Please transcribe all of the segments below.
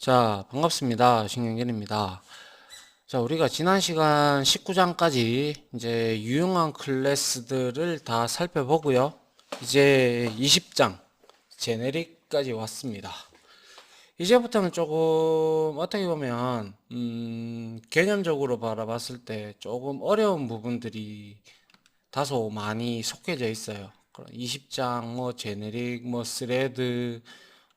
자, 반갑습니다. 신경길입니다. 자, 우리가 지난 시간 19장까지 이제 유용한 클래스들을 다 살펴보고요. 이제 20장 제네릭까지 왔습니다. 이제부터는 조금 어떻게 보면 개념적으로 바라봤을 때 조금 어려운 부분들이 다소 많이 속해져 있어요. 20장 뭐 제네릭 뭐 스레드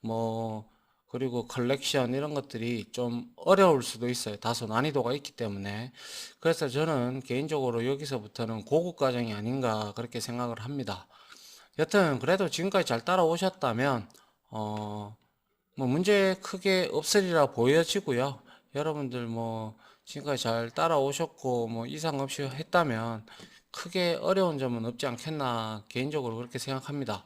뭐 그리고 컬렉션 이런 것들이 좀 어려울 수도 있어요. 다소 난이도가 있기 때문에. 그래서 저는 개인적으로 여기서부터는 고급 과정이 아닌가 그렇게 생각을 합니다. 여튼 그래도 지금까지 잘 따라오셨다면 뭐 문제 크게 없으리라 보여지고요. 여러분들 뭐 지금까지 잘 따라오셨고 뭐 이상 없이 했다면 크게 어려운 점은 없지 않겠나 개인적으로 그렇게 생각합니다.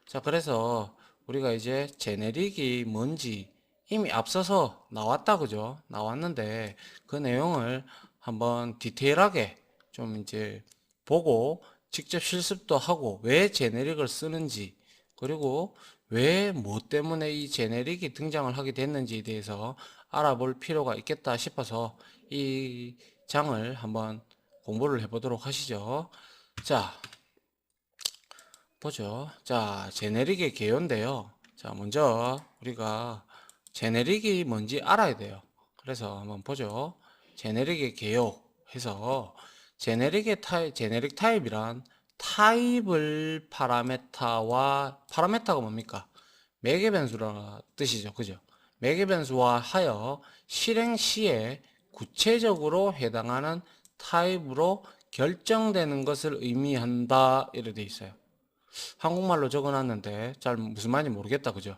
자, 그래서 우리가 이제 제네릭이 뭔지 이미 앞서서 나왔다 그죠? 나왔는데 그 내용을 한번 디테일하게 좀 이제 보고 직접 실습도 하고 왜 제네릭을 쓰는지 그리고 왜 뭐 때문에 이 제네릭이 등장을 하게 됐는지에 대해서 알아볼 필요가 있겠다 싶어서 이 장을 한번 공부를 해보도록 하시죠. 자, 보죠. 자, 제네릭의 개요인데요. 자, 먼저 우리가 제네릭이 뭔지 알아야 돼요. 그래서 한번 보죠. 제네릭의 개요 해서 제네릭 타입이란 타입을 파라메타가 뭡니까? 매개 변수라 뜻이죠. 그죠? 매개 변수와 하여 실행 시에 구체적으로 해당하는 타입으로 결정되는 것을 의미한다. 이렇게 돼 있어요. 한국말로 적어놨는데 잘 무슨 말인지 모르겠다. 그죠?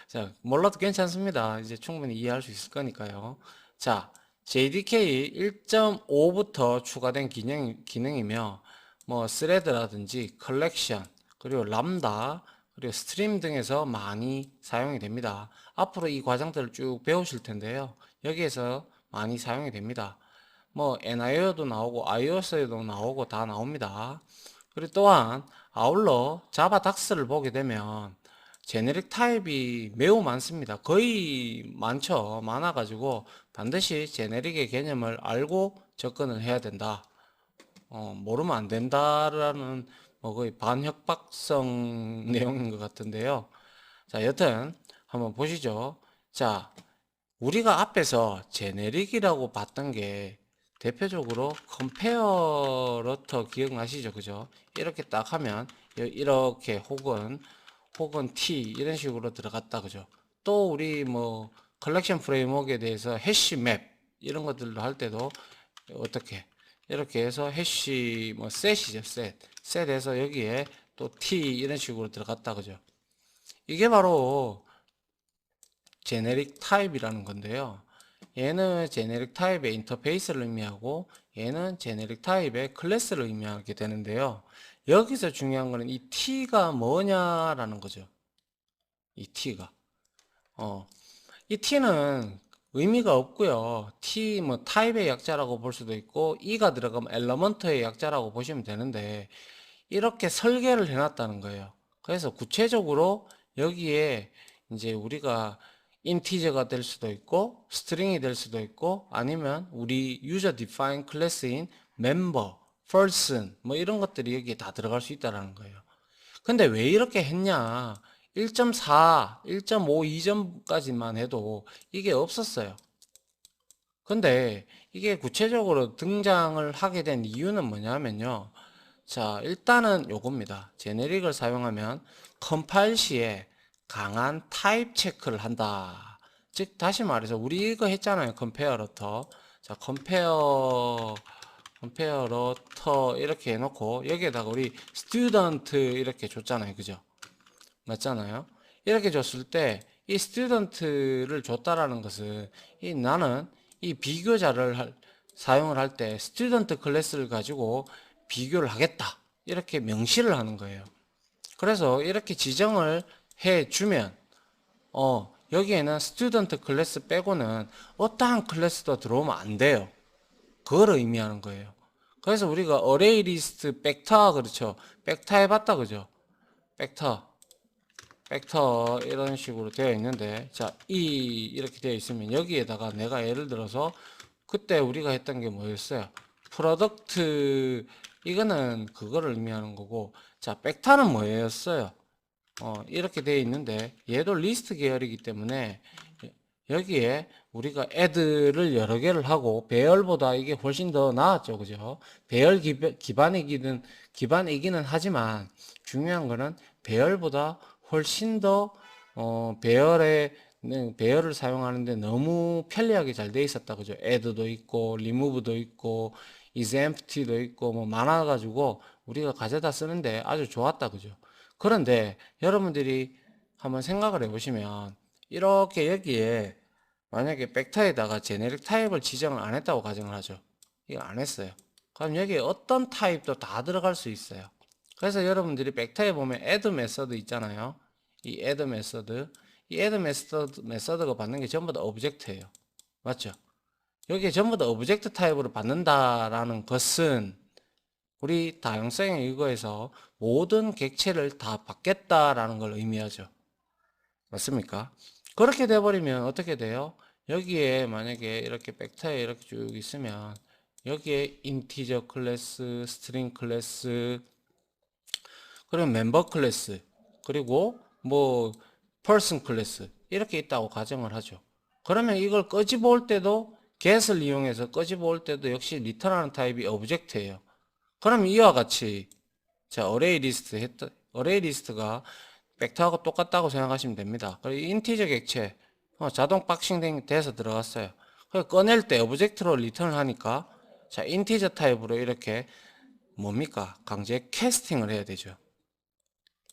자, 몰라도 괜찮습니다. 이제 충분히 이해할 수 있을 거니까요. 자, JDK 1.5부터 추가된 기능이며 뭐 스레드라든지 컬렉션 그리고 람다 그리고 스트림 등에서 많이 사용이 됩니다. 앞으로 이 과정들을 쭉 배우실 텐데요. 여기에서 많이 사용이 됩니다. 뭐 NIO도 나오고 iOS에도 나오고 다 나옵니다. 그리고 또한 아울러 자바 닥스를 보게 되면 제네릭 타입이 매우 많습니다. 거의 많죠. 많아가지고 반드시 제네릭의 개념을 알고 접근을 해야 된다. 모르면 안 된다라는 뭐 거의 반협박성 내용인 것 같은데요. 자, 여튼 한번 보시죠. 자, 우리가 앞에서 제네릭이라고 봤던 게 대표적으로 컴페어러터 기억나시죠? 그죠? 이렇게 딱 하면 이렇게 혹은 T 이런 식으로 들어갔다 그죠? 또 우리 뭐 컬렉션 프레임워크에 대해서 해시맵 이런 것들도 할 때도 어떻게 이렇게 해서 해시 뭐 셋이죠. 셋에서 여기에 또 T 이런 식으로 들어갔다 그죠? 이게 바로 제네릭 타입이라는 건데요. 얘는 제네릭 타입의 인터페이스를 의미하고 얘는 제네릭 타입의 클래스를 의미하게 되는데요. 여기서 중요한 거는 이 T가 뭐냐라는 거죠. 이 T가. 어, 이 T는 의미가 없고요. T 뭐 타입의 약자라고 볼 수도 있고 E가 들어가면 엘러먼트의 약자라고 보시면 되는데 이렇게 설계를 해놨다는 거예요. 그래서 구체적으로 여기에 이제 우리가 인티저가 될 수도 있고 스트링이 될 수도 있고 아니면 우리 유저 디파인 클래스인 멤버, person 뭐 이런 것들이 여기에 다 들어갈 수 있다라는 거예요. 근데 왜 이렇게 했냐? 1.4, 1.5 이전까지만 해도 이게 없었어요. 근데 이게 구체적으로 등장을 하게 된 이유는 뭐냐면요. 자, 일단은 요겁니다. 제네릭을 사용하면 컴파일 시에 강한 타입 체크를 한다. 즉, 다시 말해서 우리 이거 했잖아요. 컴페어러터. 자, 컴페어러터 이렇게 해놓고 여기에다가 우리 스튜던트 이렇게 줬잖아요. 그죠? 맞잖아요. 이렇게 줬을 때 이 스튜던트를 줬다라는 것은 나는 이 비교자를 사용을 할 때 스튜던트 클래스를 가지고 비교를 하겠다. 이렇게 명시를 하는 거예요. 그래서 이렇게 지정을 해 주면 여기에는 스튜던트 클래스 빼고는 어떠한 클래스도 들어오면 안 돼요. 그걸 의미하는 거예요. 그래서 우리가 어레이 리스트 백타 그렇죠. 백타 해봤다 그죠? 백타 벡터 이런 식으로 되어 있는데, 자, 이렇게 되어 있으면 여기에다가 내가 예를 들어서 그때 우리가 했던 게 뭐였어요? 프로덕트, 이거는 그거를 의미하는 거고, 자, 벡터는 뭐였어요? 이렇게 되어 있는데 얘도 리스트 계열이기 때문에 여기에 우리가 애들을 여러 개를 하고 배열보다 이게 훨씬 더 나았죠. 그죠? 배열 기반이기는 하지만 중요한 거는 배열보다 훨씬 더 배열을 사용하는데 너무 편리하게 잘 돼 있었다. 그죠? add도 있고 remove도 있고 is empty도 있고 뭐 많아가지고 우리가 가져다 쓰는데 아주 좋았다. 그죠? 그런데 여러분들이 한번 생각을 해보시면 이렇게 여기에 만약에 벡터에다가 제네릭 타입을 지정을 안 했다고 가정을 하죠. 이거 안 했어요. 그럼 여기에 어떤 타입도 다 들어갈 수 있어요. 그래서 여러분들이 벡터에 보면 add 메서드 있잖아요. 이 add 메서드, 이 add 메서드가 받는 게 전부 다 오브젝트예요. 맞죠? 여기에 전부 다 오브젝트 타입으로 받는다라는 것은 우리 다양성의 일거에서 모든 객체를 다 받겠다라는 걸 의미하죠. 맞습니까? 그렇게 돼버리면 어떻게 돼요? 여기에 만약에 이렇게 벡터에 이렇게 쭉 있으면 여기에 인티저 클래스, 스트링 클래스, 그리고 멤버 클래스, 그리고 뭐 퍼슨 클래스 이렇게 있다고 가정을 하죠. 그러면 이걸 끄집어 올 때도 get을 이용해서 끄집어 올 때도 역시 return하는 타입이 오브젝트예요. 그럼 이와 같이 자 어레이 리스트가 벡터하고 똑같다고 생각하시면 됩니다. 그리고 인티저 객체 자동 박싱 돼서 들어갔어요. 꺼낼 때 오브젝트로 리턴을 하니까 자 인티저 타입으로 이렇게 뭡니까 강제 캐스팅을 해야 되죠.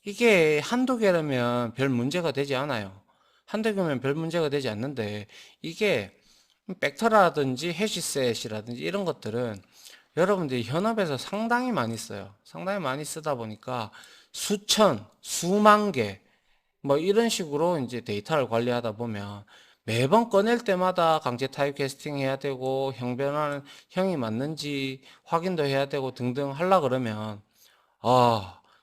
이게 한두 개라면 별 문제가 되지 않아요. 한두 개면 별 문제가 되지 않는데 이게 벡터라든지 해시셋이라든지 이런 것들은 여러분들이 현업에서 상당히 많이 써요. 상당히 많이 쓰다 보니까 수천, 수만 개, 뭐 이런 식으로 이제 데이터를 관리하다 보면 매번 꺼낼 때마다 강제 타입 캐스팅 해야 되고 형이 맞는지 확인도 해야 되고 등등 하려 그러면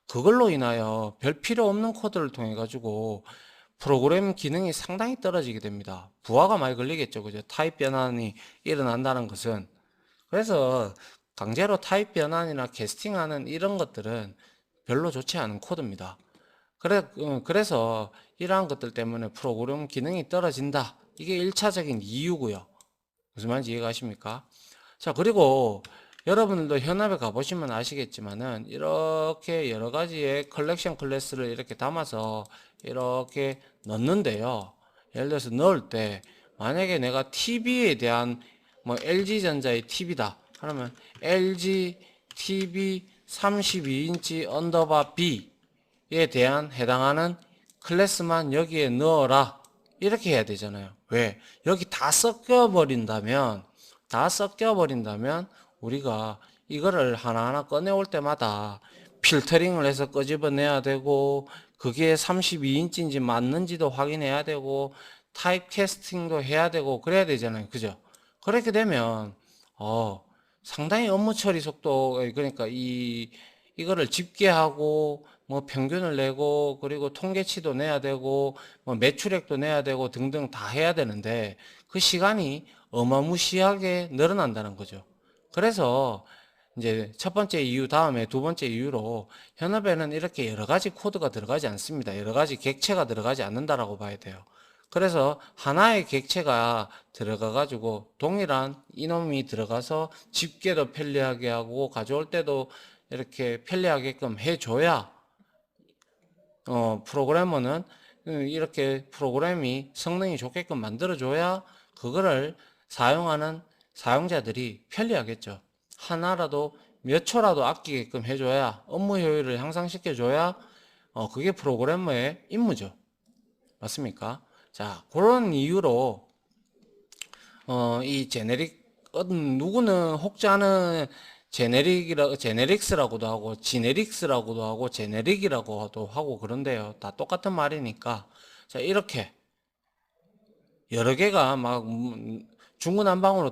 그걸로 인하여 별 필요 없는 코드를 통해 가지고 프로그램 기능이 상당히 떨어지게 됩니다. 부하가 많이 걸리겠죠. 그죠? 타입 변환이 일어난다는 것은. 그래서 강제로 타입 변환이나 캐스팅하는 이런 것들은 별로 좋지 않은 코드입니다. 그래서 이러한 것들 때문에 프로그램 기능이 떨어진다. 이게 1차적인 이유고요. 무슨 말인지 이해가십니까? 자, 그리고 여러분들도 현업에 가보시면 아시겠지만은 이렇게 여러 가지의 컬렉션 클래스를 이렇게 담아서 이렇게 넣는데요. 예를 들어서 넣을 때 만약에 내가 TV에 대한 뭐 LG전자의 TV다. 그러면 LG TV 32인치 언더바 B에 대한 해당하는 클래스만 여기에 넣어라. 이렇게 해야 되잖아요. 왜? 여기 다 섞여버린다면 우리가 이거를 하나하나 꺼내올 때마다 필터링을 해서 끄집어내야 되고 그게 32인치인지 맞는지도 확인해야 되고 타입 캐스팅도 해야 되고 그래야 되잖아요. 그죠? 그렇게 되면 상당히 업무 처리 속도 그러니까 이거를 집계하고 뭐 평균을 내고 그리고 통계치도 내야 되고 뭐 매출액도 내야 되고 등등 다 해야 되는데 그 시간이 어마무시하게 늘어난다는 거죠. 그래서 이제 첫 번째 이유 다음에 두 번째 이유로 현업에는 이렇게 여러 가지 코드가 들어가지 않습니다. 여러 가지 객체가 들어가지 않는다라고 봐야 돼요. 그래서 하나의 객체가 들어가 가지고 동일한 이놈이 들어가서 집계도 편리하게 하고 가져올 때도 이렇게 편리하게끔 해줘야 프로그래머는 이렇게 프로그램이 성능이 좋게끔 만들어줘야 그거를 사용하는 사용자들이 편리하겠죠. 하나라도 몇 초라도 아끼게끔 해줘야 업무 효율을 향상시켜줘야 그게 프로그래머의 임무죠. 맞습니까? 자, 그런 이유로 이 제네릭 누구는 혹자는 제네릭스라고도 하고 지네릭스라고도 하고 제네릭이라고도 하고 그런데요. 다 똑같은 말이니까 자, 이렇게 여러 개가 막 중구난방으로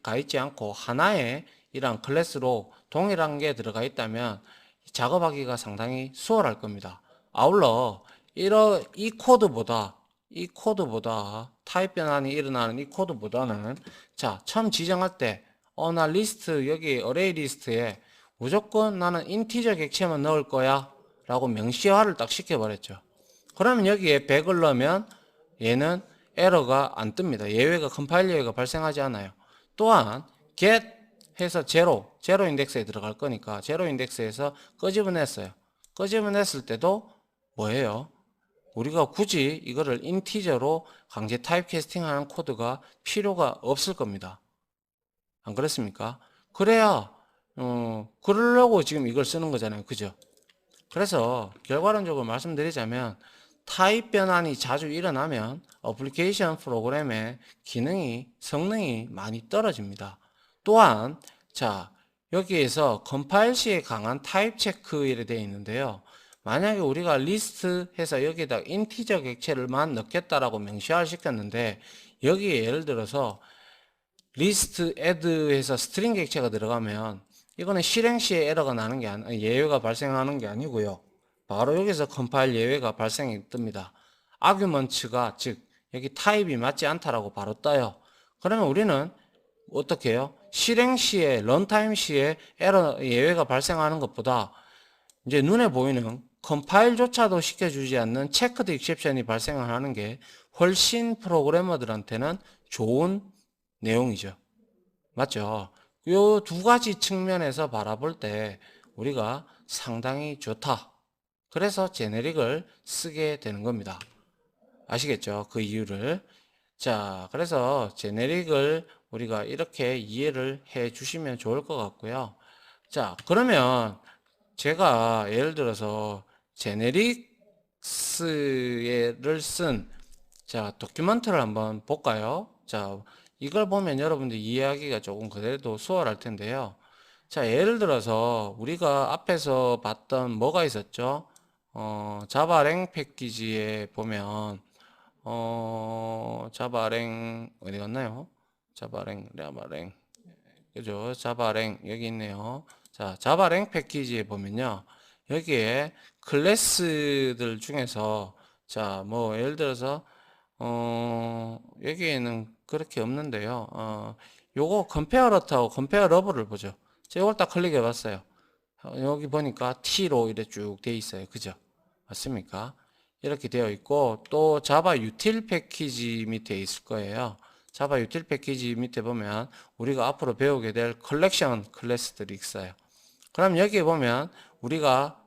가 있지 않고 하나의 이런 클래스로 동일한 게 들어가 있다면 작업하기가 상당히 수월할 겁니다. 아울러 이 코드보다 타입 변환이 일어나는 이 코드보다는 자, 처음 지정할 때 나 리스트 여기 어레이 리스트에 무조건 나는 인티저 객체만 넣을 거야 라고 명시화를 딱 시켜버렸죠. 그러면 여기에 100을 넣으면 얘는 에러가 안 뜹니다. 예외가 컴파일 예외가 발생하지 않아요. 또한 get 해서 제로 인덱스에 들어갈 거니까 제로 인덱스에서 끄집어냈어요. 끄집어냈을 때도 뭐예요? 우리가 굳이 이거를 인티저로 강제 타입 캐스팅하는 코드가 필요가 없을 겁니다. 안 그렇습니까? 그래야 그러려고 지금 이걸 쓰는 거잖아요. 그죠? 그래서 결과론적으로 말씀드리자면 타입 변환이 자주 일어나면 어플리케이션 프로그램의 성능이 많이 떨어집니다. 또한 자, 여기에서 컴파일 시에 강한 타입 체크에 되어 있는데요. 만약에 우리가 리스트 해서 여기다 인티저 객체를만 넣겠다라고 명시화를 시켰는데 여기에 예를 들어서 리스트 애드 해서 스트링 객체가 들어가면 이거는 실행 시에 에러가 나는 게 예외가 발생하는 게 아니고요. 바로 여기서 컴파일 예외가 발생이 뜹니다. 아규먼트가 즉 여기 타입이 맞지 않다라고 바로 떠요. 그러면 우리는 어떻게 해요? 실행 시에 런타임 시에 에러 예외가 발생하는 것보다 이제 눈에 보이는 컴파일조차도 시켜주지 않는 체크드 익셉션이 발생을 하는 게 훨씬 프로그래머들한테는 좋은 내용이죠. 맞죠? 요 두 가지 측면에서 바라볼 때 우리가 상당히 좋다. 그래서 제네릭을 쓰게 되는 겁니다. 아시겠죠? 그 이유를. 자, 그래서 제네릭을 우리가 이렇게 이해를 해 주시면 좋을 것 같고요. 자, 그러면 제가 예를 들어서 제네릭스를 쓴 자, 도큐먼트를 한번 볼까요? 자, 이걸 보면 여러분들 이해하기가 조금 그래도 수월할 텐데요. 자, 예를 들어서 우리가 앞에서 봤던 뭐가 있었죠? 자바랭 패키지에 보면 자바랭 어디 갔나요? 자바랭 그죠? 자바랭 여기 있네요. 자, 자바랭 패키지에 보면요. 여기에 클래스들 중에서 자, 뭐 예를 들어서 여기에는 그렇게 없는데요. 요거 컴페어러트하고 컴페어러블을 보죠. 제가 이걸 딱 클릭해 봤어요. 여기 보니까 T로 이렇게 쭉 돼 있어요. 그죠? 맞습니까? 이렇게 되어 있고 또 자바 유틸 패키지 밑에 있을 거예요. 자바 유틸 패키지 밑에 보면 우리가 앞으로 배우게 될 컬렉션 클래스들이 있어요. 그럼 여기에 보면 우리가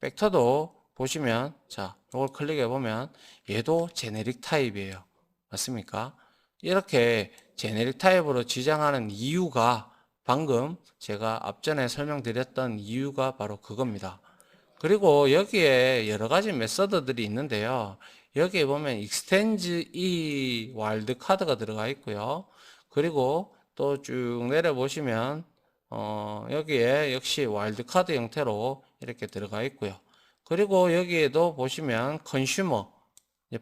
벡터도 보시면 자, 이걸 클릭해 보면 얘도 제네릭 타입이에요. 맞습니까? 이렇게 제네릭 타입으로 지정하는 이유가 방금 제가 앞전에 설명드렸던 이유가 바로 그겁니다. 그리고 여기에 여러 가지 메서드들이 있는데요. 여기에 보면 extends e wildcard가 들어가 있고요. 그리고 또 쭉 내려보시면 여기에 역시 와일드카드 형태로 이렇게 들어가 있고요. 그리고 여기에도 보시면 컨슈머,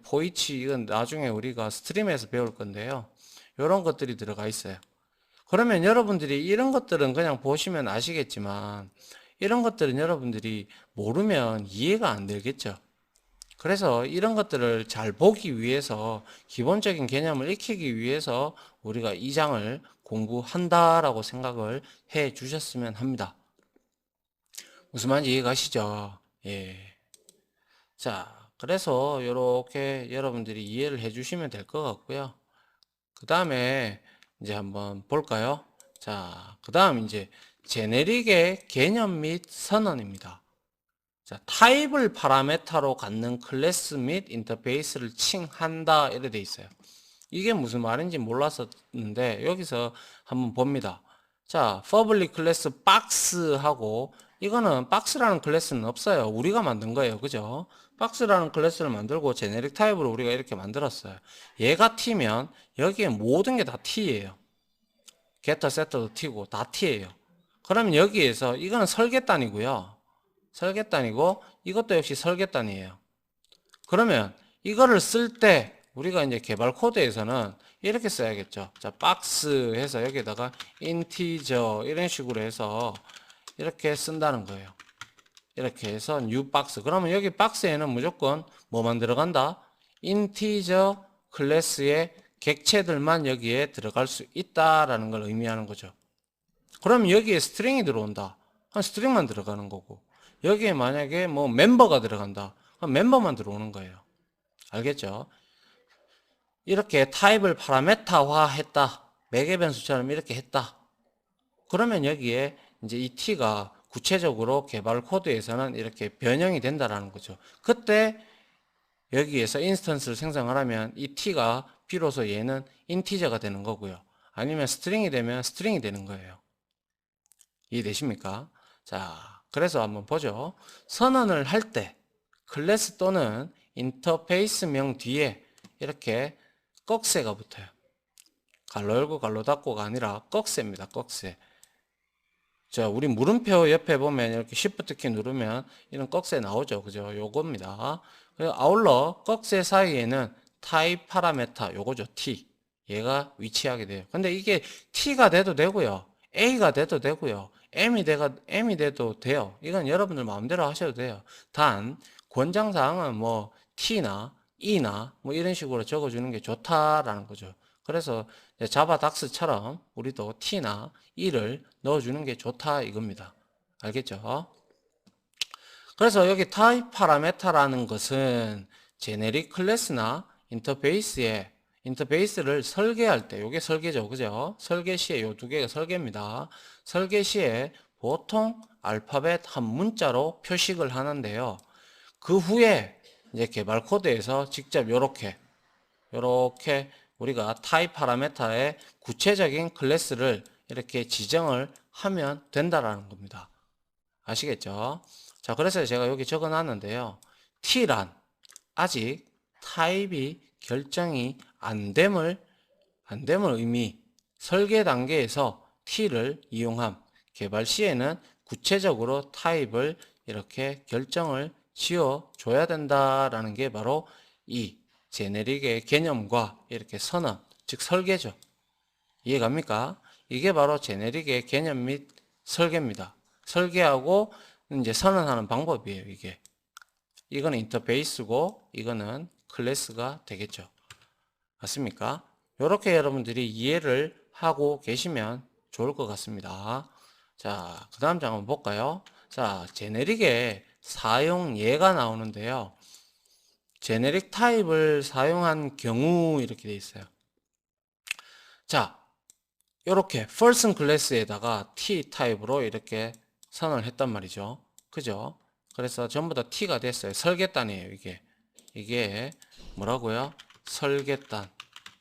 포이치 이건 나중에 우리가 스트림에서 배울 건데요. 이런 것들이 들어가 있어요. 그러면 여러분들이 이런 것들은 그냥 보시면 아시겠지만 이런 것들은 여러분들이 모르면 이해가 안 되겠죠. 그래서 이런 것들을 잘 보기 위해서 기본적인 개념을 익히기 위해서 우리가 이 장을 공부한다라고 생각을 해 주셨으면 합니다. 무슨 말인지 이해 가시죠? 예. 자, 그래서 이렇게 여러분들이 이해를 해 주시면 될 것 같고요. 그 다음에 이제 한번 볼까요? 자, 그 다음 이제 제네릭의 개념 및 선언입니다. 자, 타입을 파라메타로 갖는 클래스 및 인터페이스를 칭한다 이렇게 돼 있어요. 이게 무슨 말인지 몰랐었는데 여기서 한번 봅니다. 자, public 클래스 박스하고 이거는 박스라는 클래스는 없어요. 우리가 만든 거예요. 그죠? 박스라는 클래스를 만들고 제네릭 타입으로 우리가 이렇게 만들었어요. 얘가 T면 여기에 모든 게 다 T예요. getter, setter도 T고 다 T예요. 그러면 여기에서 이거는 설계단이고요. 설계단이고 이것도 역시 설계단이에요. 그러면 이거를 쓸 때 우리가 이제 개발 코드에서는 이렇게 써야겠죠. 자, 박스 해서 여기다가 인티저 이런 식으로 해서 이렇게 쓴다는 거예요. 이렇게 해서 new 박스. 그러면 여기 박스에는 무조건 뭐만 들어간다? 인티저 클래스의 객체들만 여기에 들어갈 수 있다라는 걸 의미하는 거죠. 그럼 여기에 스트링이 들어온다. 한 스트링만 들어가는 거고, 여기에 만약에 뭐 멤버가 들어간다. 그럼 멤버만 들어오는 거예요. 알겠죠? 이렇게 타입을 파라메타화 했다. 매개 변수처럼 이렇게 했다. 그러면 여기에 이제 이 t가 구체적으로 개발 코드에서는 이렇게 변형이 된다라는 거죠. 그때 여기에서 인스턴스를 생성하려면 이 t가 비로소 얘는 인티저가 되는 거고요. 아니면 스트링이 되면 스트링이 되는 거예요. 이해되십니까? 자, 그래서 한번 보죠. 선언을 할 때 클래스 또는 인터페이스명 뒤에 이렇게 꺽쇠가 붙어요. 갈로 열고 갈로 닫고가 아니라 꺽쇠입니다. 꺽쇠. 자, 우리 물음표 옆에 보면 이렇게 Shift 키 누르면 이런 꺽쇠 나오죠. 그죠? 요겁니다. 그리고 아울러 꺽쇠 사이에는 타입 파라메타 요거죠. T. 얘가 위치하게 돼요. 근데 이게 T가 돼도 되고요. A가 돼도 되고요. M이 돼도 돼요. 이건 여러분들 마음대로 하셔도 돼요. 단, 권장사항은 뭐 T나 E나 뭐 이런 식으로 적어주는 게 좋다라는 거죠. 그래서 자바 닥스처럼 우리도 T나 E를 넣어주는 게 좋다 이겁니다. 알겠죠? 그래서 여기 타입 파라메타라는 것은 제네릭 클래스나 인터페이스를 설계할 때, 요게 설계죠. 그죠? 설계 시에 요 두 개가 설계입니다. 설계 시에 보통 알파벳 한 문자로 표식을 하는데요. 그 후에 이제 개발 코드에서 직접 요렇게 우리가 타입 파라메타의 구체적인 클래스를 이렇게 지정을 하면 된다라는 겁니다. 아시겠죠? 자, 그래서 제가 여기 적어 놨는데요. T란 아직 타입이 결정이 안 됨을 의미, 설계 단계에서 T를 이용함, 개발 시에는 구체적으로 타입을 이렇게 결정을 지어 줘야 된다라는 게 바로 이 제네릭의 개념과 이렇게 선언, 즉 설계죠. 이해갑니까? 이게 바로 제네릭의 개념 및 설계입니다. 설계하고 이제 선언하는 방법이에요, 이게. 이거는 인터페이스고 이거는 클래스가 되겠죠. 맞습니까? 이렇게 여러분들이 이해를 하고 계시면 좋을 것 같습니다. 자, 그 다음 장 한번 볼까요? 자, 제네릭의 사용 예가 나오는데요. 제네릭 타입을 사용한 경우 이렇게 돼 있어요. 자, 이렇게 person 클래스에다가 t 타입으로 이렇게 선언을 했단 말이죠. 그죠? 그래서 전부 다 t가 됐어요. 설계단이에요, 이게 뭐라고요? 설계단,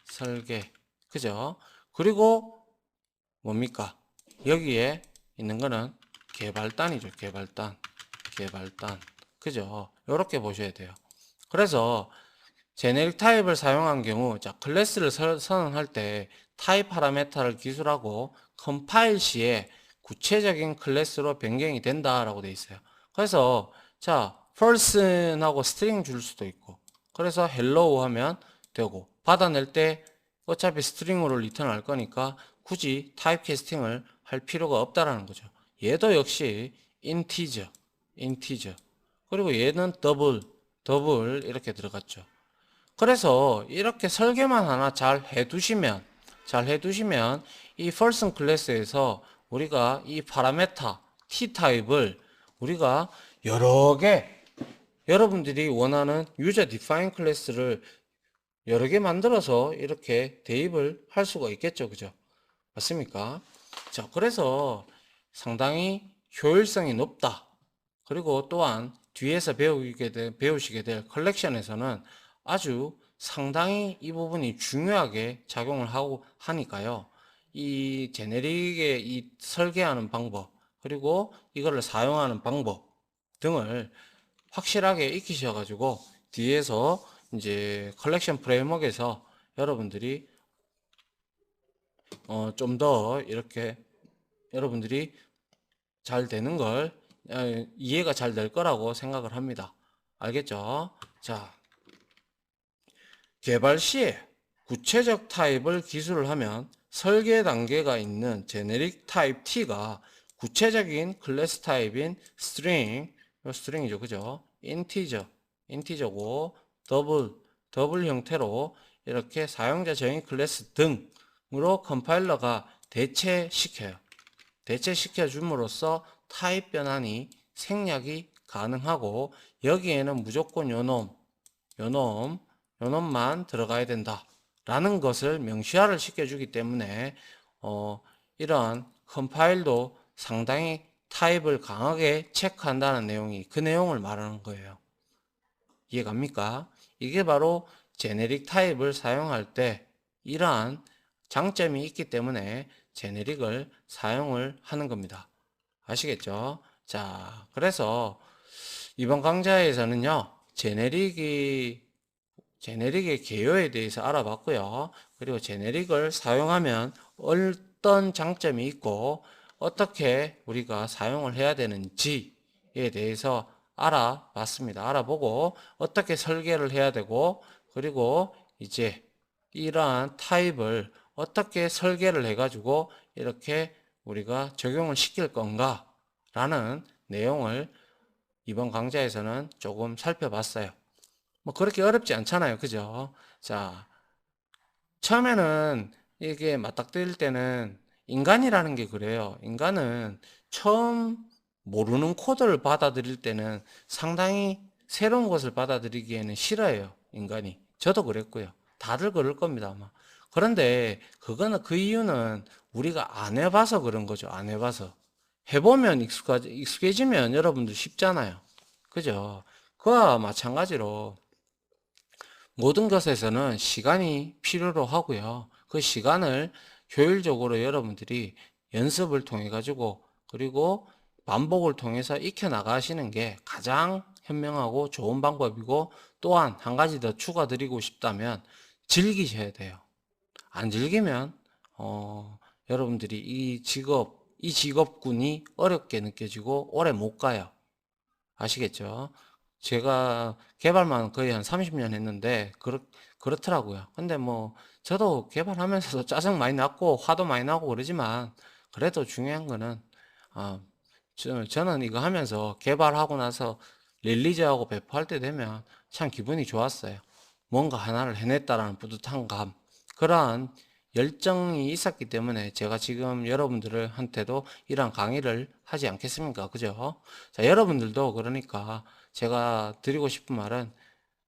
설계. 그죠? 그리고 뭡니까? 여기에 있는 거는 개발단이죠. 개발단. 그죠? 이렇게 보셔야 돼요. 그래서 제네릭 타입을 사용한 경우, 자, 클래스를 선언할 때 타입 파라메타를 기술하고 컴파일 시에 구체적인 클래스로 변경이 된다라고 되어 있어요. 그래서 자, person하고 스트링 줄 수도 있고, 그래서 hello 하면 되고, 받아낼 때 어차피 스트링으로 리턴할 거니까 굳이 타입 캐스팅을 할 필요가 없다라는 거죠. 얘도 역시 인티저. 그리고 얘는 더블 이렇게 들어갔죠. 그래서 이렇게 설계만 하나 잘 해두시면 이 person 클래스에서 우리가 이 파라메타 t 타입을 우리가 여러 개 여러분들이 원하는 유저 디파인 클래스를 여러 개 만들어서 이렇게 대입을 할 수가 있겠죠. 그죠? 맞습니까? 자, 그래서 상당히 효율성이 높다. 그리고 또한 뒤에서 배우시게 될 컬렉션에서는 아주 상당히 이 부분이 중요하게 작용을 하고 하니까요. 이 제네릭의 이 설계하는 방법, 그리고 이거를 사용하는 방법 등을 확실하게 익히셔가지고 뒤에서 이제 컬렉션 프레임워크에서 여러분들이 좀 더 이렇게 여러분들이 잘 되는 걸 이해가 잘 될 거라고 생각을 합니다. 알겠죠? 자, 개발 시에 구체적 타입을 기술을 하면 설계 단계가 있는 제네릭 타입 T가 구체적인 클래스 타입인 string, 요 스트링이죠. 그죠? 인티저고 더블 형태로 이렇게 사용자 정의 클래스 등으로 컴파일러가 대체시켜요. 대체시켜 줌으로써 타입 변환이 생략이 가능하고 여기에는 무조건 요놈만 들어가야 된다 라는 것을 명시화를 시켜주기 때문에 이러한 컴파일도 상당히 타입을 강하게 체크한다는 내용이 그 내용을 말하는 거예요. 이해갑니까? 이게 바로 제네릭 타입을 사용할 때 이러한 장점이 있기 때문에 제네릭을 사용을 하는 겁니다. 아시겠죠? 자, 그래서 이번 강좌에서는요, 제네릭의 개요에 대해서 알아봤고요. 그리고 제네릭을 사용하면 어떤 장점이 있고 어떻게 우리가 사용을 해야 되는지에 대해서 알아봤습니다. 알아보고 어떻게 설계를 해야 되고 그리고 이제 이러한 타입을 어떻게 설계를 해가지고 이렇게 우리가 적용을 시킬 건가 라는 내용을 이번 강좌에서는 조금 살펴봤어요. 뭐 그렇게 어렵지 않잖아요. 그죠? 자, 처음에는 이게 맞닥뜨릴 때는 인간이라는 게 그래요. 인간은 처음 모르는 코드를 받아들일 때는 상당히 새로운 것을 받아들이기에는 싫어요. 인간이. 저도 그랬고요. 다들 그럴 겁니다, 아마. 그런데 그거는 그 이유는 우리가 안 해봐서 그런 거죠. 안 해봐서. 해보면 익숙해지면 여러분들 쉽잖아요. 그죠? 그와 마찬가지로 모든 것에서는 시간이 필요로 하고요. 그 시간을 효율적으로 여러분들이 연습을 통해 가지고 그리고 반복을 통해서 익혀 나가시는 게 가장 현명하고 좋은 방법이고 또한 한 가지 더 추가드리고 싶다면 즐기셔야 돼요. 안 즐기면 여러분들이 이 직업군이 어렵게 느껴지고 오래 못 가요. 아시겠죠? 제가 개발만 거의 한 30년 했는데 그렇더라고요. 근데 뭐 저도 개발하면서도 짜증 많이 났고 화도 많이 나고 그러지만 그래도 중요한 거는 아, 저는 이거 하면서 개발하고 나서 릴리즈하고 배포할 때 되면 참 기분이 좋았어요. 뭔가 하나를 해냈다라는 뿌듯한 감. 그러한 열정이 있었기 때문에 제가 지금 여러분들한테도 이런 강의를 하지 않겠습니까? 그죠? 자, 여러분들도 그러니까 제가 드리고 싶은 말은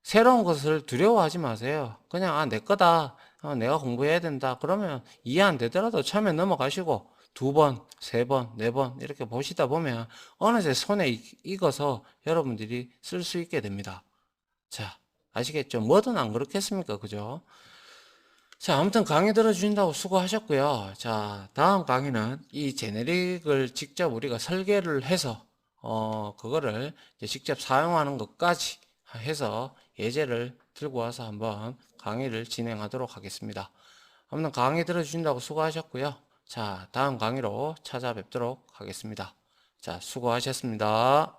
새로운 것을 두려워하지 마세요. 그냥 내 거다. 내가 공부해야 된다. 그러면 이해 안 되더라도 처음에 넘어가시고 두 번, 세 번, 네 번 이렇게 보시다 보면 어느새 손에 익어서 여러분들이 쓸 수 있게 됩니다. 자, 아시겠죠? 뭐든 안 그렇겠습니까? 그죠? 자, 아무튼 강의 들어주신다고 수고하셨고요. 자, 다음 강의는 이 제네릭을 직접 우리가 설계를 해서 그거를 이제 직접 사용하는 것까지 해서 예제를 들고 와서 한번 강의를 진행하도록 하겠습니다. 아무튼 강의 들어주신다고 수고하셨고요. 자, 다음 강의로 찾아뵙도록 하겠습니다. 자, 수고하셨습니다.